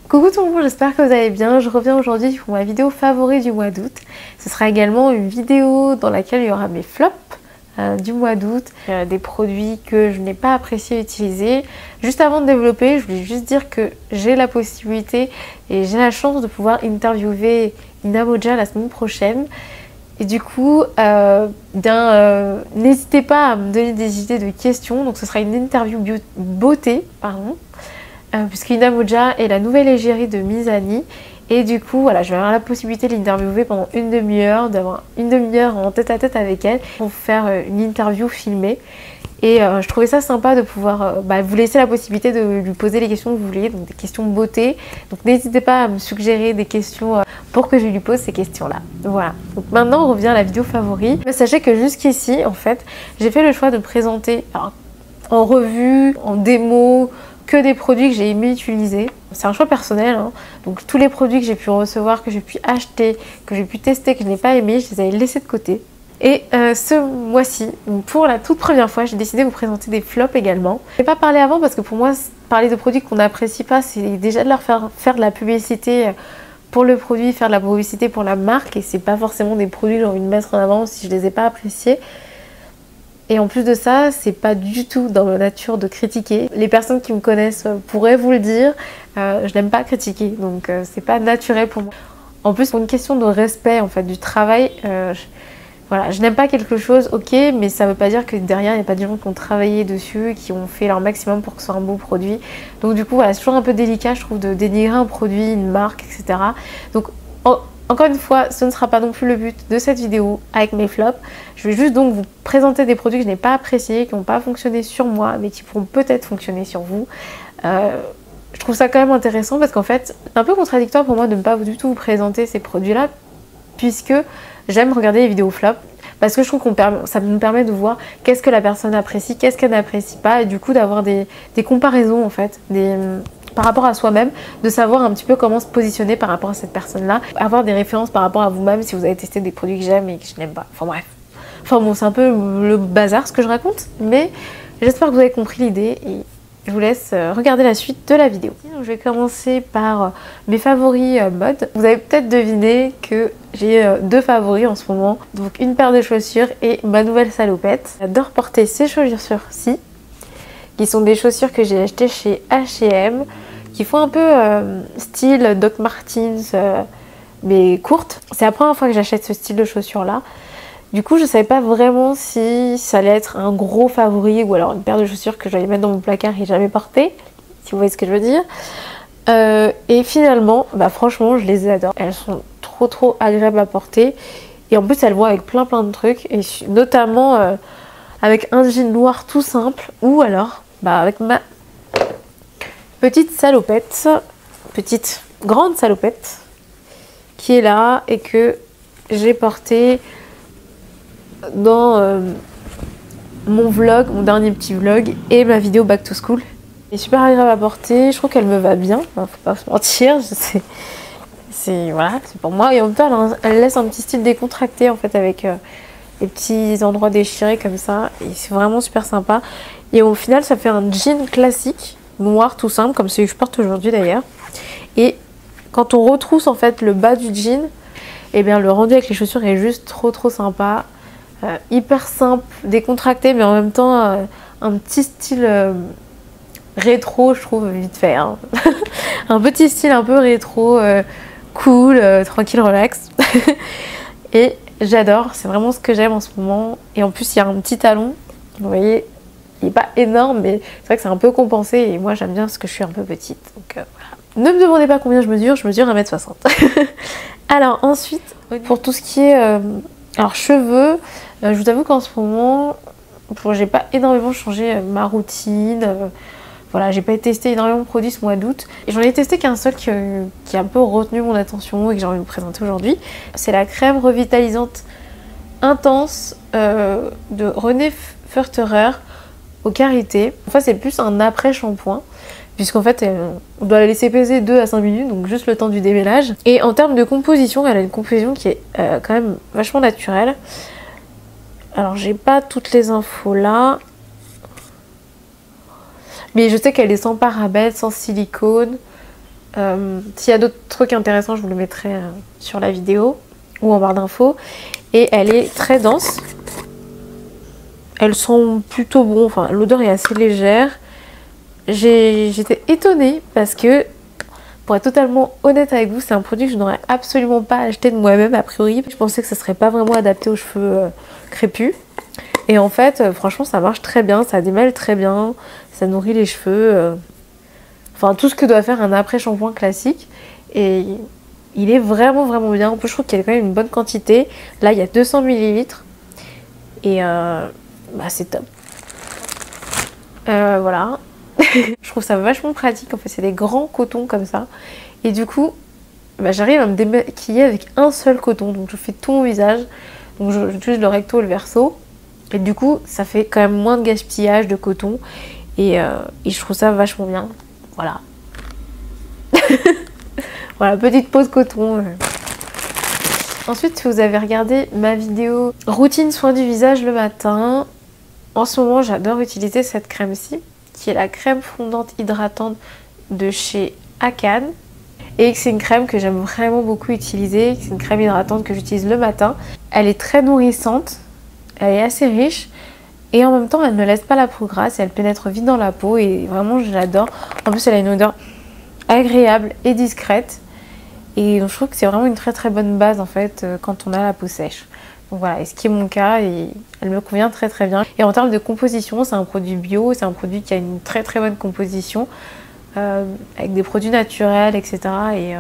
Coucou tout le monde, j'espère que vous allez bien. Je reviens aujourd'hui pour ma vidéo favori du mois d'août. Ce sera également une vidéo dans laquelle il y aura mes flops du mois d'août, des produits que je n'ai pas apprécié utiliser. Juste avant de développer, je voulais juste dire que j'ai la possibilité et j'ai la chance de pouvoir interviewer Ina Moja la semaine prochaine. Et du coup, n'hésitez pas à me donner des idées de questions. Donc ce sera une interview beauté, pardon. Puisque Ina Moja est la nouvelle égérie de Mizani. Et du coup, voilà, je vais avoir la possibilité de l'interviewer pendant une demi-heure, d'avoir une demi-heure en tête-à-tête avec elle pour faire une interview filmée. Et je trouvais ça sympa de pouvoir vous laisser la possibilité de lui poser les questions que vous voulez, donc des questions beauté. Donc n'hésitez pas à me suggérer des questions pour que je lui pose ces questions-là. Voilà. Donc maintenant, on revient à la vidéo favori. Mais sachez que jusqu'ici, en fait, j'ai fait le choix de présenter en revue, en démo, que des produits que j'ai aimé utiliser. C'est un choix personnel, hein. Donc tous les produits que j'ai pu recevoir, que j'ai pu acheter, que j'ai pu tester, que je n'ai pas aimé, je les avais laissés de côté. Et ce mois-ci, pour la toute première fois, j'ai décidé de vous présenter des flops également. Je n'ai pas parlé avant parce que pour moi, parler de produits qu'on n'apprécie pas, c'est déjà de leur faire de la publicité pour le produit, faire de la publicité pour la marque, et c'est pas forcément des produits que j'ai envie de mettre en avant si je les ai pas appréciés. Et en plus de ça, c'est pas du tout dans ma nature de critiquer. Les personnes qui me connaissent pourraient vous le dire, je n'aime pas critiquer, donc c'est pas naturel pour moi. En plus, pour une question de respect en fait du travail, voilà, je n'aime pas quelque chose, ok, mais ça veut pas dire que derrière il n'y a pas des gens qui ont travaillé dessus, qui ont fait leur maximum pour que ce soit un beau produit. Donc du coup, voilà, c'est toujours un peu délicat, je trouve, de dénigrer un produit, une marque, etc. Donc encore une fois, ce ne sera pas non plus le but de cette vidéo avec mes flops. Je vais juste donc vous présenter des produits que je n'ai pas appréciés, qui n'ont pas fonctionné sur moi, mais qui pourront peut-être fonctionner sur vous. Je trouve ça quand même intéressant parce qu'en fait, c'est un peu contradictoire pour moi de ne pas du tout vous présenter ces produits-là, puisque j'aime regarder les vidéos flops. Parce que je trouve que ça me permet de voir qu'est-ce que la personne apprécie, qu'est-ce qu'elle n'apprécie pas, et du coup d'avoir des comparaisons en fait, par rapport à soi-même, de savoir un petit peu comment se positionner par rapport à cette personne-là, avoir des références par rapport à vous-même si vous avez testé des produits que j'aime et que je n'aime pas. Enfin bref. Enfin bon, c'est un peu le bazar ce que je raconte, mais j'espère que vous avez compris l'idée et je vous laisse regarder la suite de la vidéo. Donc, je vais commencer par mes favoris mode. Vous avez peut-être deviné que j'ai deux favoris en ce moment, donc une paire de chaussures et ma nouvelle salopette. J'adore porter ces chaussures-ci, qui sont des chaussures que j'ai achetées chez H&M, qui font un peu style Doc Martens, mais courtes. C'est la première fois que j'achète ce style de chaussures là. Du coup, je savais pas vraiment si ça allait être un gros favori ou alors une paire de chaussures que j'allais mettre dans mon placard et jamais porter, si vous voyez ce que je veux dire. Et finalement, franchement, je les adore. Elles sont trop agréables à porter. Et en plus, elles vont avec plein de trucs, et notamment avec un jean noir tout simple, ou alors avec ma petite salopette, grande salopette, qui est là et que j'ai portée dans mon vlog, mon dernier petit vlog et ma vidéo back to school. Elle est super agréable à porter, je trouve qu'elle me va bien, faut pas se mentir, voilà, c'est pour moi. Et en même temps, elle laisse un petit style décontracté en fait, avec les petits endroits déchirés comme ça, et c'est vraiment super sympa. Et au final, ça fait un jean classique, noir tout simple, comme celui que je porte aujourd'hui d'ailleurs. Et quand on retrousse en fait le bas du jean, et bien le rendu avec les chaussures est juste trop sympa. Hyper simple, décontracté, mais en même temps un petit style rétro, je trouve, vite fait. Hein. Un petit style un peu rétro, cool, tranquille, relax. Et j'adore, c'est vraiment ce que j'aime en ce moment. Et en plus, il y a un petit talon, vous voyez, il n'est pas énorme, mais c'est vrai que c'est un peu compensé. Et moi, j'aime bien parce que je suis un peu petite. Donc voilà. Ne me demandez pas combien je mesure 1m60. Alors ensuite, pour tout ce qui est cheveux, je vous avoue qu'en ce moment, j'ai pas énormément changé ma routine. Voilà, j'ai pas testé énormément de produits ce mois d'août. Et j'en ai testé qu'un seul qui a un peu retenu mon attention et que j'ai envie de vous présenter aujourd'hui. C'est la crème revitalisante intense de René Furterer au karité. En fait, c'est plus un après-shampoing, puisqu'en fait, on doit la laisser peser 2 à 5 minutes, donc juste le temps du démêlage. Et en termes de composition, elle a une composition qui est quand même vachement naturelle. Alors, j'ai pas toutes les infos là. Mais je sais qu'elle est sans parabènes, sans silicone. S'il y a d'autres trucs intéressants, je vous le mettrai sur la vidéo ou en barre d'infos. Et elle est très dense. Elles sont plutôt bon, enfin l'odeur est assez légère. J'étais étonnée parce que, pour être totalement honnête avec vous, c'est un produit que je n'aurais absolument pas acheté de moi-même a priori. Je pensais que ça serait pas vraiment adapté aux cheveux crépus. Et en fait, franchement, ça marche très bien, ça démêle très bien, ça nourrit les cheveux. Enfin, tout ce que doit faire un après-shampoing classique. Et il est vraiment bien. En plus, je trouve qu'il y a quand même une bonne quantité. Là, il y a 200 ml. Et c'est top. Voilà. Je trouve ça vachement pratique. En fait, c'est des grands cotons comme ça. Et du coup, j'arrive à me démaquiller avec un seul coton. Donc, je fais tout mon visage. Donc, j'utilise le recto et le verso. Et du coup, ça fait quand même moins de gaspillage de coton. Et je trouve ça vachement bien. Voilà. Voilà, petite pause coton. Ensuite, si vous avez regardé ma vidéo routine soin du visage le matin, en ce moment, j'adore utiliser cette crème-ci, qui est la crème fondante hydratante de chez Akan. Et c'est une crème que j'aime vraiment beaucoup utiliser. C'est une crème hydratante que j'utilise le matin. Elle est très nourrissante, elle est assez riche. Et en même temps, elle ne laisse pas la peau grasse, elle pénètre vite dans la peau et vraiment, je l'adore. En plus, elle a une odeur agréable et discrète. Et donc, je trouve que c'est vraiment une très bonne base en fait quand on a la peau sèche. Donc voilà, et ce qui est mon cas, et elle me convient très bien. Et en termes de composition, c'est un produit bio, c'est un produit qui a une très bonne composition, avec des produits naturels, etc. Et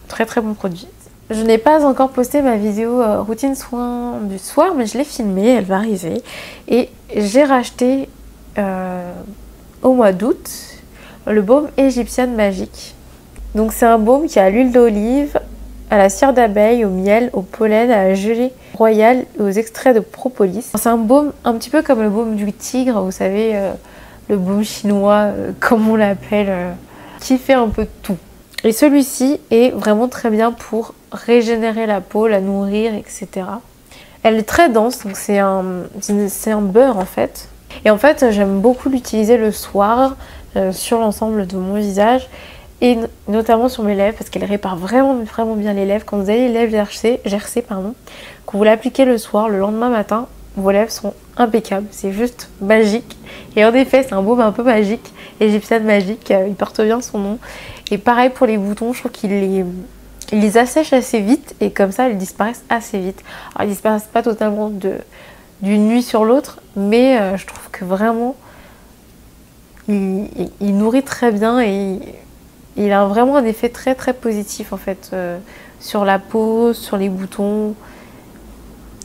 très bon produit. Je n'ai pas encore posté ma vidéo routine soin du soir, mais je l'ai filmée, elle va arriver. Et j'ai racheté au mois d'août le baume égyptienne magique. Donc c'est un baume qui a à l'huile d'olive, à la cire d'abeille, au miel, au pollen, à la gelée royale et aux extraits de propolis. C'est un baume un petit peu comme le baume du tigre, vous savez, le baume chinois, comme on l'appelle, qui fait un peu de tout. Et celui-ci est vraiment très bien pour régénérer la peau, la nourrir, etc. Elle est très dense, donc c'est un beurre en fait. Et en fait, j'aime beaucoup l'utiliser le soir sur l'ensemble de mon visage. Et notamment sur mes lèvres, parce qu'elle répare vraiment bien les lèvres. Quand vous avez les lèvres gercées, quand vous l'appliquez le soir, le lendemain matin, vos lèvres sont impeccables. C'est juste magique. Et en effet, c'est un baume un peu magique, égyptienne magique, il porte bien son nom. Et pareil pour les boutons, je trouve qu'il les assèche assez vite, et comme ça, ils disparaissent assez vite. Alors, ils disparaissent pas totalement d'une nuit sur l'autre, mais je trouve que vraiment, il nourrit très bien et il a vraiment un effet très positif en fait sur la peau, sur les boutons,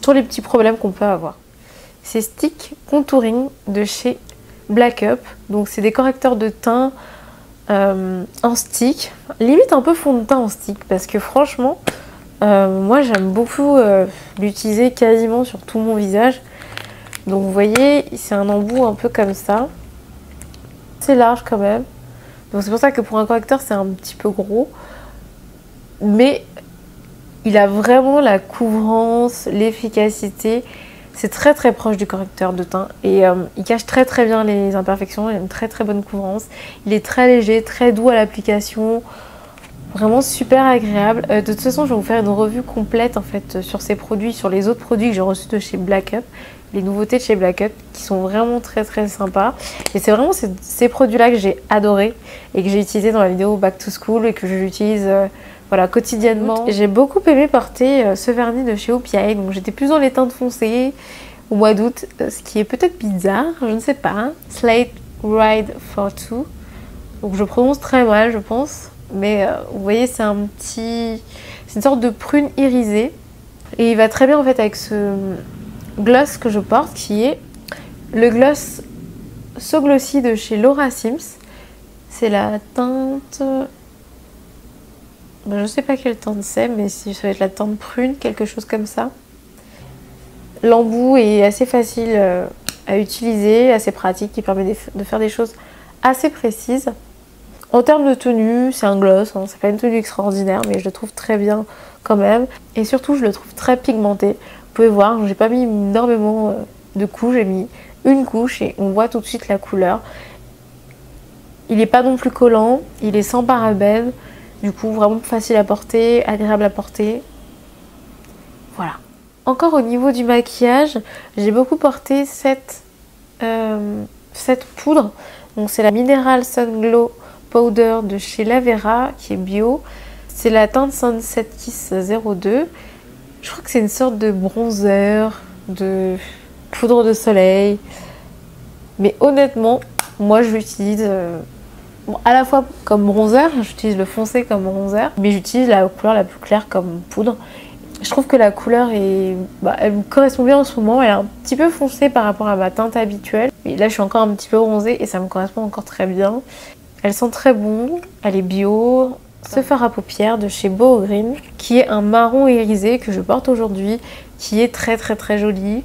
sur les petits problèmes qu'on peut avoir. C'est Stick Contouring de chez Black Up. Donc c'est des correcteurs de teint en stick, limite un peu fond de teint en stick, parce que franchement, moi j'aime beaucoup l'utiliser quasiment sur tout mon visage. Donc vous voyez, c'est un embout un peu comme ça. C'est large quand même. Donc c'est pour ça que pour un correcteur c'est un petit peu gros, mais il a vraiment la couvrance, l'efficacité. C'est très proche du correcteur de teint et il cache très bien les imperfections. Il a une très bonne couvrance. Il est très léger, très doux à l'application, vraiment super agréable. De toute façon, je vais vous faire une revue complète en fait sur ces produits, sur les autres produits que j'ai reçus de chez Black Up. Les nouveautés de chez Black Up qui sont vraiment très sympas. Et c'est vraiment ces produits-là que j'ai adoré et que j'ai utilisé dans la vidéo Back to School et que j'utilise voilà, quotidiennement. J'ai beaucoup aimé porter ce vernis de chez OPI. Donc j'étais plus dans les teintes foncées au mois d'août, ce qui est peut-être bizarre, je ne sais pas. Slate Ride for Two. Donc je prononce très mal, je pense. Mais vous voyez, c'est c'est une sorte de prune irisée. Et il va très bien en fait avec ce gloss que je porte, qui est le gloss So Glossy de chez Laura Sims. C'est la teinte, je ne sais pas quelle teinte c'est, mais ça va être la teinte prune, quelque chose comme ça. L'embout est assez facile à utiliser, assez pratique, qui permet de faire des choses assez précises. En termes de tenue, c'est un gloss, hein, c'est pas une tenue extraordinaire, mais je le trouve très bien quand même. Et surtout, je le trouve très pigmenté. Vous pouvez voir, j'ai pas mis énormément de couches, j'ai mis une couche et on voit tout de suite la couleur. Il n'est pas non plus collant, il est sans parabènes. Du coup, vraiment facile à porter, agréable à porter. Voilà. Encore au niveau du maquillage, j'ai beaucoup porté cette poudre. Donc c'est la Mineral Sun Glow Powder de chez Lavera qui est bio. C'est la teinte Sunset Kiss 02. Je crois que c'est une sorte de bronzer, de poudre de soleil. Mais honnêtement, moi je l'utilise à la fois comme bronzer, j'utilise le foncé comme bronzer, mais j'utilise la couleur la plus claire comme poudre. Je trouve que la couleur elle me correspond bien en ce moment. Elle est un petit peu foncée par rapport à ma teinte habituelle. Mais là je suis encore un petit peu bronzée et ça me correspond encore très bien. Elle sent très bon, elle est bio. Ce fard à paupières de chez Boho Green, qui est un marron irisé que je porte aujourd'hui, qui est très très très joli,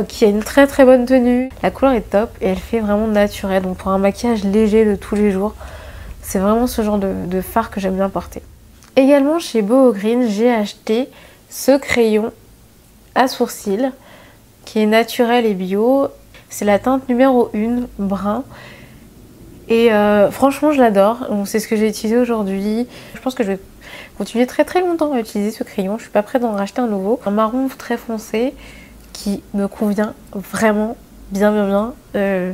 qui a une très très bonne tenue. La couleur est top et elle fait vraiment naturel. Donc pour un maquillage léger de tous les jours, c'est vraiment ce genre de fard que j'aime bien porter. Également chez Boho Green, j'ai acheté ce crayon à sourcils qui est naturel et bio. C'est la teinte numéro 1, brun. Et franchement, je l'adore. C'est ce que j'ai utilisé aujourd'hui. Je pense que je vais continuer très très longtemps à utiliser ce crayon. Je suis pas prête d'en racheter un nouveau. Un marron très foncé qui me convient vraiment bien. Et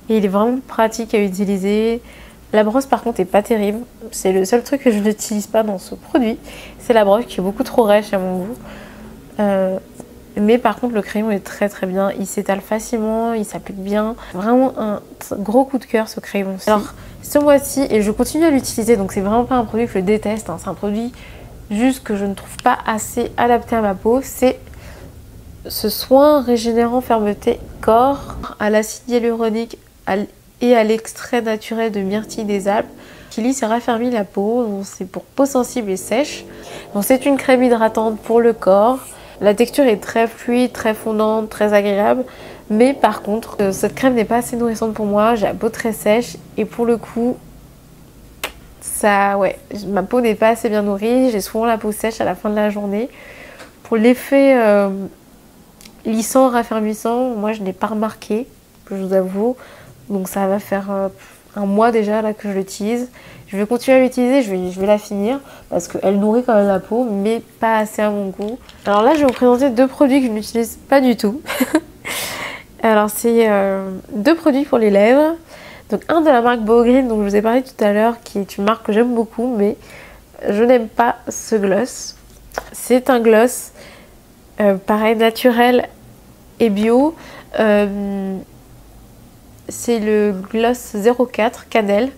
il est vraiment pratique à utiliser. La brosse par contre est pas terrible. C'est le seul truc que je n'utilise pas dans ce produit. C'est la brosse qui est beaucoup trop rêche à mon goût. Mais par contre le crayon est très très bien, il s'étale facilement, il s'applique bien. Vraiment un gros coup de cœur ce crayon. Alors ce mois-ci, et je continue à l'utiliser, donc c'est vraiment pas un produit que je déteste, hein, c'est un produit juste que je ne trouve pas assez adapté à ma peau. C'est ce soin régénérant fermeté corps à l'acide hyaluronique et à l'extrait naturel de myrtille des Alpes qui lisse et raffermit la peau. C'est pour peau sensible et sèche. Donc c'est une crème hydratante pour le corps. La texture est très fluide, très fondante, très agréable. Mais par contre, cette crème n'est pas assez nourrissante pour moi. J'ai la peau très sèche et pour le coup, ma peau n'est pas assez bien nourrie. J'ai souvent la peau sèche à la fin de la journée. Pour l'effet lissant, raffermissant, moi je n'ai pas remarqué, je vous avoue. Donc ça va faire un mois déjà là que je l'utilise. Je vais continuer à l'utiliser, je vais la finir parce qu'elle nourrit quand même la peau, mais pas assez à mon goût. Alors là, je vais vous présenter deux produits que je n'utilise pas du tout. Alors c'est deux produits pour les lèvres. Donc un de la marque Boho Green, dont je vous ai parlé tout à l'heure, qui est une marque que j'aime beaucoup, mais je n'aime pas ce gloss. C'est un gloss, pareil, naturel et bio. C'est le gloss 04 cannelle.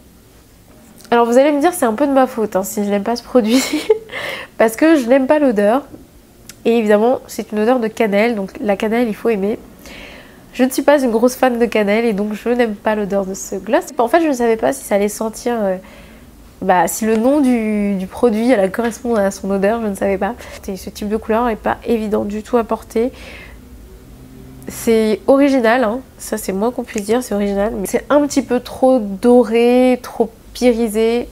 Alors vous allez me dire c'est un peu de ma faute hein, si je n'aime pas ce produit parce que je n'aime pas l'odeur et évidemment c'est une odeur de cannelle, donc la cannelle il faut aimer. Je ne suis pas une grosse fan de cannelle et donc je n'aime pas l'odeur de ce gloss. En fait je ne savais pas si ça allait sentir, si le nom du produit allait correspondre à son odeur, je ne savais pas. Et ce type de couleur n'est pas évident du tout à porter. C'est original, hein. Ça c'est moins qu'on puisse dire, c'est original, mais c'est un petit peu trop doré, trop irisé.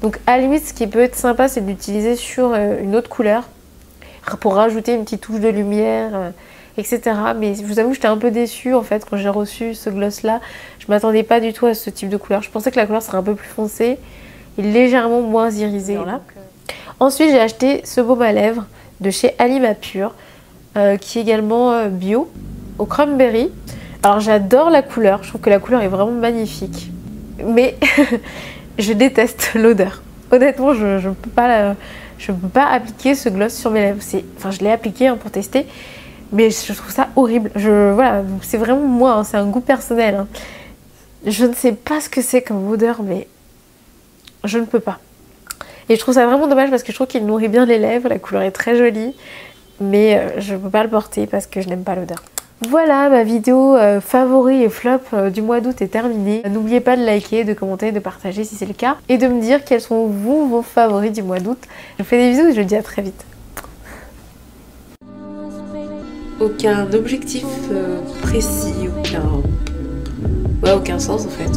Donc à la limite ce qui peut être sympa c'est d'utiliser sur une autre couleur pour rajouter une petite touche de lumière, etc. Mais je vous avoue j'étais un peu déçue en fait quand j'ai reçu ce gloss là. Je m'attendais pas du tout à ce type de couleur. Je pensais que la couleur serait un peu plus foncée et légèrement moins irisée. Voilà. Ensuite j'ai acheté ce baume à lèvres de chez Alima Pure qui est également bio au cranberry. Alors j'adore la couleur, je trouve que la couleur est vraiment magnifique. Mais je déteste l'odeur. Honnêtement, je ne peux pas appliquer ce gloss sur mes lèvres. Enfin, je l'ai appliqué hein, pour tester, mais je trouve ça horrible. Voilà, c'est vraiment moi, hein, c'est un goût personnel. Hein. Je ne sais pas ce que c'est comme odeur, mais je ne peux pas. Et je trouve ça vraiment dommage parce que je trouve qu'il nourrit bien les lèvres, la couleur est très jolie, mais je ne peux pas le porter parce que je n'aime pas l'odeur. Voilà, ma vidéo favori et flop du mois d'août est terminée. N'oubliez pas de liker, de commenter, de partager si c'est le cas et de me dire quels sont vos favoris du mois d'août. Je vous fais des bisous et je vous dis à très vite. Aucun objectif précis, aucun sens en fait.